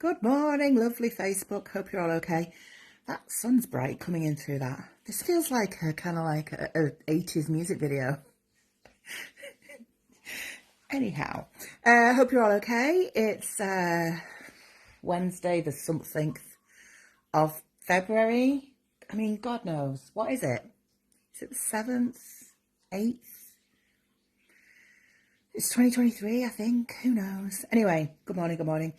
Good morning, lovely Facebook. Hope you're all okay. That sun's bright coming in through that. This feels like a kind of like a 80s music video. Anyhow, hope you're all okay. It's Wednesday, the something of February. I mean, God knows. What is it? Is it the 7th? 8th? It's 2023, I think. Who knows? Anyway, good morning, good morning.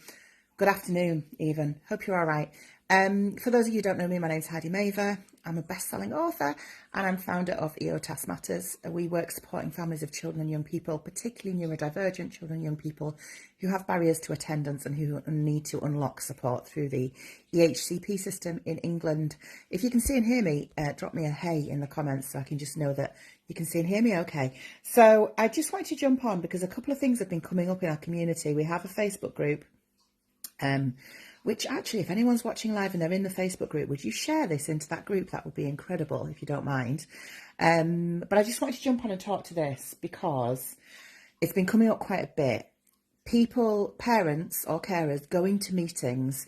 Good afternoon, even. Hope you're all right. For those of you who don't know me, my name's Heidi Maver. I'm a best-selling author and I'm founder of EOTAS Matters. We work supporting families of children and young people, particularly neurodivergent children and young people who have barriers to attendance and who need to unlock support through the EHCP system in England. If you can see and hear me, drop me a hey in the comments so I can just know that you can see and hear me okay. So I just wanted to jump on because a couple of things have been coming up in our community. We have a Facebook group. Which actually, if anyone's watching live and they're in the Facebook group, would you share this into that group? That would be incredible if you don't mind. But I just wanted to jump on and talk to this because it's been coming up quite a bit. People, parents or carers going to meetings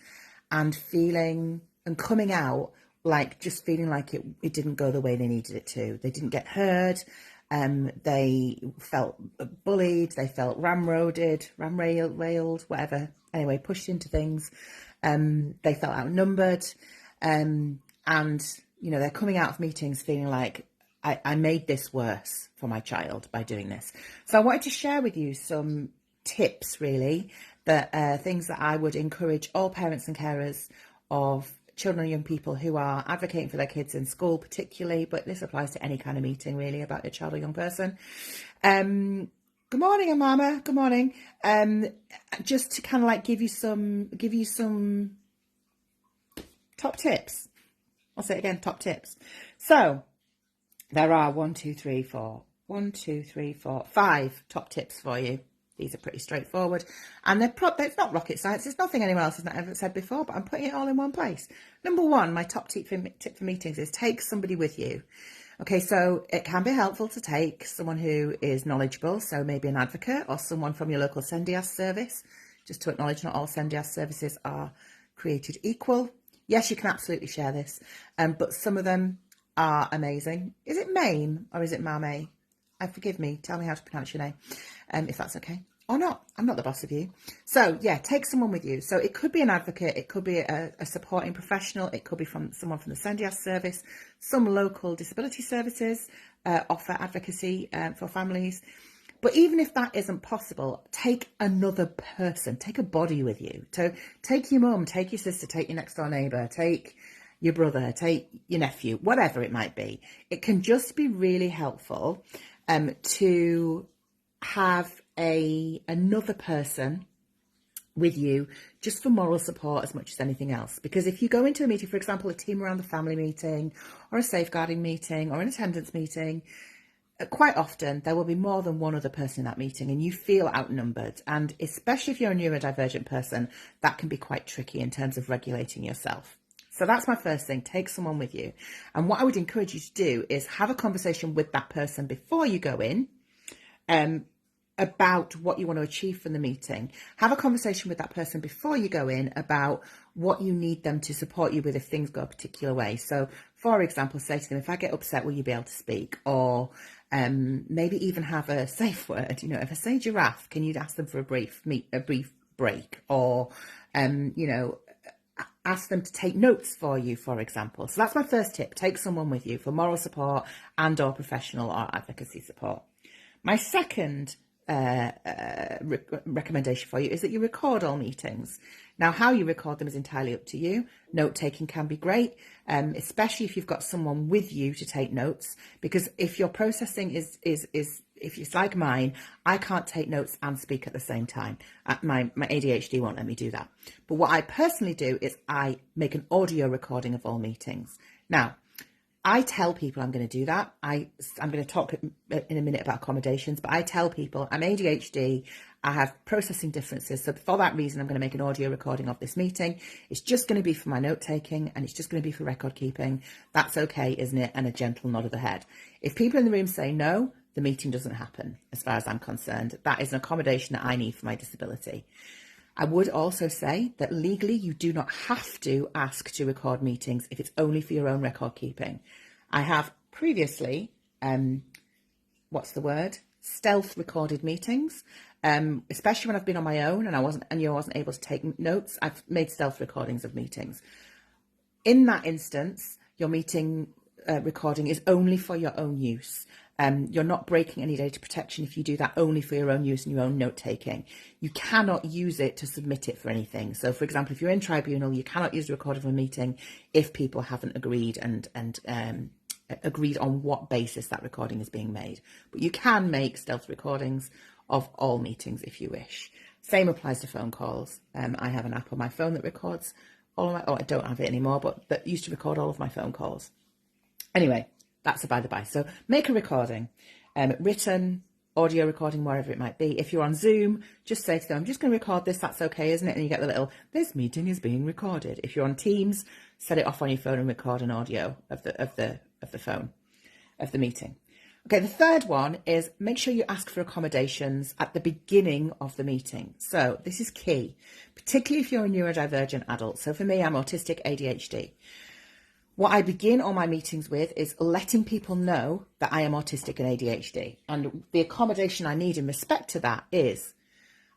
and feeling and coming out like just feeling like it didn't go the way they needed it to. They didn't get heard. They felt bullied, they felt ramrolled, whatever. Anyway, pushed into things. They felt outnumbered. And, you know, they're coming out of meetings feeling like I made this worse for my child by doing this. So I wanted to share with you some tips, really, that things that I would encourage all parents and carers of children and young people who are advocating for their kids in school particularly, but this applies to any kind of meeting really about your child or young person. Good morning, Amama. Good morning. Just to kind of like give you some top tips. I'll say it again, top tips. So there are 5 top tips for you. These are pretty straightforward, and it's not rocket science. It's nothing anyone else has not ever said before, but I'm putting it all in one place. Number 1, my top tip for meetings is take somebody with you. Okay, so it can be helpful to take someone who is knowledgeable, so maybe an advocate or someone from your local SENDIAS service, just to acknowledge not all SENDIAS services are created equal. Yes, you can absolutely share this, but some of them are amazing. Is it Maine or is it Mame? Forgive me, tell me how to pronounce your name, if that's okay. Or not, I'm not the boss of you. So yeah, take someone with you. So it could be an advocate, it could be a supporting professional, it could be from someone from the SENDIAS service. Some local disability services offer advocacy for families. But even if that isn't possible, take another person, take a body with you. So take your mum, take your sister, take your next door neighbour, take your brother, take your nephew, whatever it might be. It can just be really helpful to have another person with you just for moral support as much as anything else. Because if you go into a meeting, for example, a team around the family meeting or a safeguarding meeting or an attendance meeting, quite often there will be more than one other person in that meeting and you feel outnumbered. And especially if you're a neurodivergent person, that can be quite tricky in terms of regulating yourself. So that's my first thing, take someone with you. And what I would encourage you to do is have a conversation with that person before you go in about what you want to achieve from the meeting. Have a conversation with that person before you go in about what you need them to support you with if things go a particular way. So, for example, say to them, if I get upset, will you be able to speak? Or maybe even have a safe word. You know, if I say giraffe, can you ask them for a brief break? Or, you know, ask them to take notes for you, for example. So that's my first tip. Take someone with you for moral support and or professional or advocacy support. My second recommendation for you is that you record all meetings. Now, how you record them is entirely up to you. Note taking can be great, especially if you've got someone with you to take notes, because if your processing is if it's like mine, I can't take notes and speak at the same time. My ADHD won't let me do that. But what I personally do is I make an audio recording of all meetings. Now, I tell people I'm going to do that. I'm going to talk in a minute about accommodations, but I tell people I'm ADHD, I have processing differences. So for that reason, I'm going to make an audio recording of this meeting. It's just going to be for my note taking and it's just going to be for record keeping. That's okay, isn't it? And a gentle nod of the head. If people in the room say no, the meeting doesn't happen, as far as I'm concerned. That is an accommodation that I need for my disability. I would also say that legally you do not have to ask to record meetings if it's only for your own record keeping. I have previously, stealth recorded meetings, especially when I've been on my own and I wasn't able to take notes. I've made stealth recordings of meetings. In that instance, your meeting recording is only for your own use. You're not breaking any data protection if you do that only for your own use and your own note taking. You cannot use it to submit it for anything. So, for example, if you're in tribunal, you cannot use the recording of a meeting if people haven't agreed and agreed on what basis that recording is being made. But you can make stealth recordings of all meetings if you wish. Same applies to phone calls. I have an app on my phone that records all of my, I don't have it anymore, but that used to record all of my phone calls. Anyway, that's a by the by. So make a recording, written, audio recording, wherever it might be. If you're on Zoom, just say to them, I'm just going to record this, that's okay, isn't it? And you get the little, this meeting is being recorded. If you're on Teams, set it off on your phone and record an audio of the phone, of the meeting. Okay, the third one is make sure you ask for accommodations at the beginning of the meeting. So this is key, particularly if you're a neurodivergent adult. So for me, I'm autistic ADHD. What I begin all my meetings with is letting people know that I am autistic and ADHD. And the accommodation I need in respect to that is,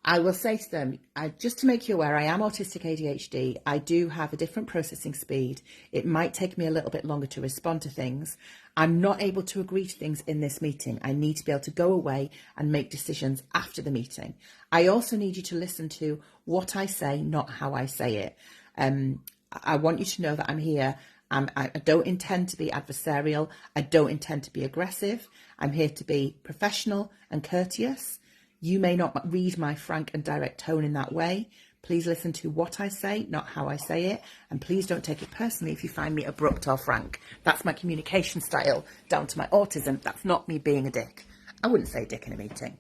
I will say to them, just to make you aware, I am autistic ADHD. I do have a different processing speed. It might take me a little bit longer to respond to things. I'm not able to agree to things in this meeting. I need to be able to go away and make decisions after the meeting. I also need you to listen to what I say, not how I say it. I want you to know that I'm here. I don't intend to be adversarial. I don't intend to be aggressive. I'm here to be professional and courteous. You may not read my frank and direct tone in that way. Please listen to what I say, not how I say it. And please don't take it personally if you find me abrupt or frank. That's my communication style down to my autism. That's not me being a dick. I wouldn't say dick in a meeting.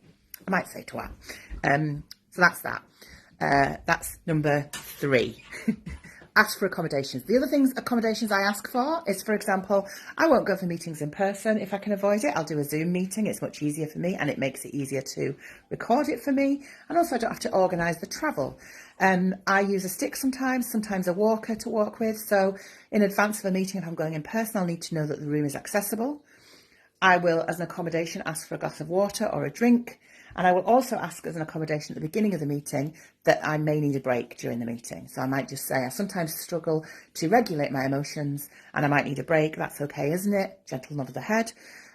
I might say twat. So that's that. That's number 3. Ask for accommodations. The other accommodations I ask for is, for example, I won't go for meetings in person if I can avoid it. I'll do a Zoom meeting. It's much easier for me and it makes it easier to record it for me. And also I don't have to organise the travel. I use a stick sometimes a walker to walk with. So in advance of a meeting, if I'm going in person, I'll need to know that the room is accessible. I will, as an accommodation, ask for a glass of water or a drink. And I will also ask as an accommodation at the beginning of the meeting that I may need a break during the meeting. So I might just say, I sometimes struggle to regulate my emotions and I might need a break. That's okay, isn't it? Gentle nod of the head.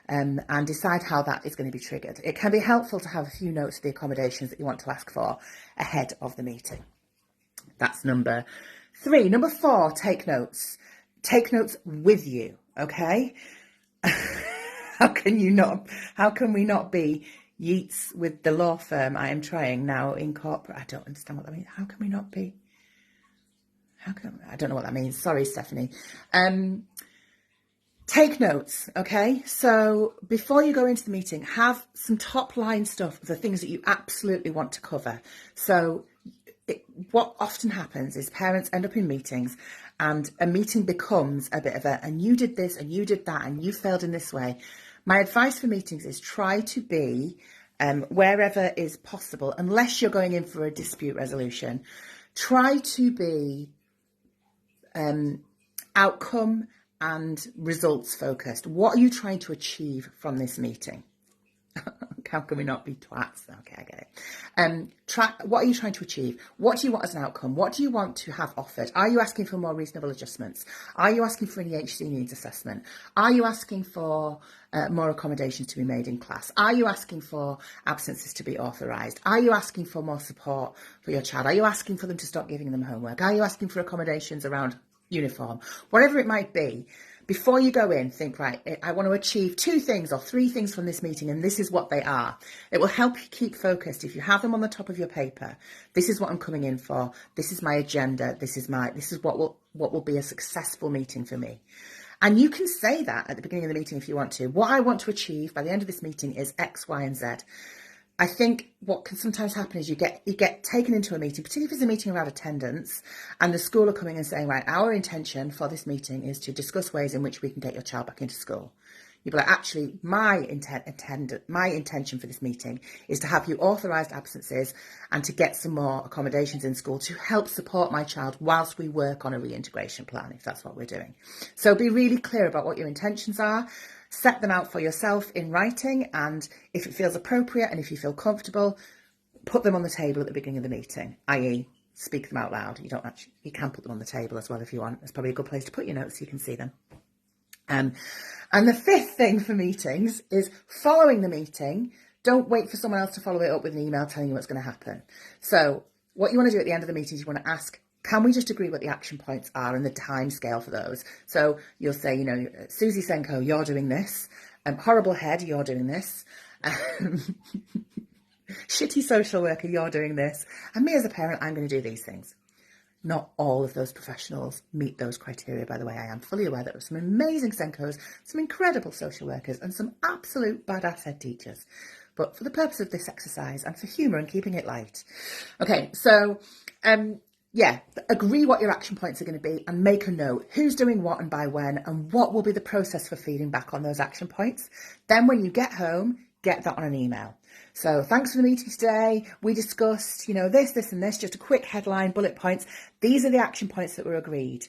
And decide how that is going to be triggered. It can be helpful to have a few notes of the accommodations that you want to ask for ahead of the meeting. That's number 3. Number 4, take notes. Take notes with you, okay? How can we not be Yeats with the law firm I am trying now in corporate? I don't understand what that means. How can we not be? I don't know what that means. Sorry, Stephanie. Take notes, okay? So before you go into the meeting, have some top line stuff of the things that you absolutely want to cover. So what often happens is parents end up in meetings and a meeting becomes a bit of and you did this and you did that and you failed in this way. My advice for meetings is try to be, wherever is possible, unless you're going in for a dispute resolution, try to be outcome and results focused. What are you trying to achieve from this meeting? How can we not be twats? Okay, I get it. What are you trying to achieve? What do you want as an outcome? What do you want to have offered? Are you asking for more reasonable adjustments? Are you asking for an EHC needs assessment? Are you asking for more accommodations to be made in class? Are you asking for absences to be authorised? Are you asking for more support for your child? Are you asking for them to stop giving them homework? Are you asking for accommodations around uniform? Whatever it might be. Before you go in, think, right, I want to achieve 2 things or 3 things from this meeting, and this is what they are. It will help you keep focused. If you have them on the top of your paper, this is what I'm coming in for. This is my agenda. This is what will be a successful meeting for me. And you can say that at the beginning of the meeting if you want to. What I want to achieve by the end of this meeting is X, Y, and Z. I think what can sometimes happen is you get taken into a meeting, particularly if it's a meeting around attendance, and the school are coming and saying, right, our intention for this meeting is to discuss ways in which we can get your child back into school. You'll be like, actually, my intention for this meeting is to have you authorised absences and to get some more accommodations in school to help support my child whilst we work on a reintegration plan, if that's what we're doing. So be really clear about what your intentions are. Set them out for yourself in writing, and if it feels appropriate and if you feel comfortable, put them on the table at the beginning of the meeting, i.e. speak them out loud. You can put them on the table as well if you want. It's probably a good place to put your notes so you can see them. And the fifth thing for meetings is following the meeting. Don't wait for someone else to follow it up with an email telling you what's going to happen. So what you want to do at the end of the meeting is you want to ask, can we just agree what the action points are and the time scale for those? So you'll say, Susie Senko, you're doing this. Horrible head, you're doing this. Shitty social worker, you're doing this. And me as a parent, I'm going to do these things. Not all of those professionals meet those criteria, by the way. I am fully aware that there are some amazing Senkos, some incredible social workers, and some absolute badass head teachers. But for the purpose of this exercise and for humour and keeping it light. Okay, so, agree what your action points are going to be and make a note. Who's doing what and by when, and what will be the process for feeding back on those action points. Then when you get home, get that on an email. So thanks for the meeting today. We discussed, this and this, just a quick headline, bullet points. These are the action points that were agreed.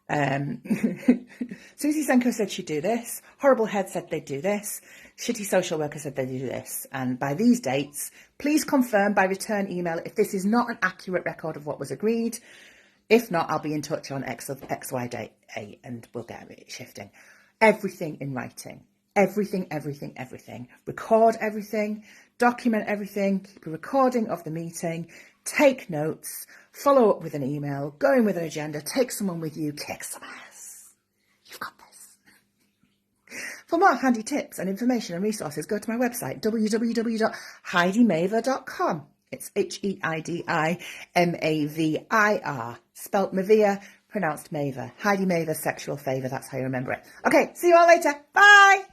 Susie Senko said she'd do this. Horrible head said they'd do this. Shitty social worker said they'd do this. And by these dates, please confirm by return email if this is not an accurate record of what was agreed. If not, I'll be in touch on XY date and we'll get it shifting. Everything in writing. Everything. Record everything, document everything, keep a recording of the meeting, take notes, follow up with an email, go in with an agenda, take someone with you, kick some ass. You've got this. For more handy tips and information and resources, go to my website, www.heidimavor.com. It's HEIDIMAVIR, spelt Mavir, pronounced Maver. Heidi Maver, sexual favour, that's how you remember it. Okay, see you all later. Bye!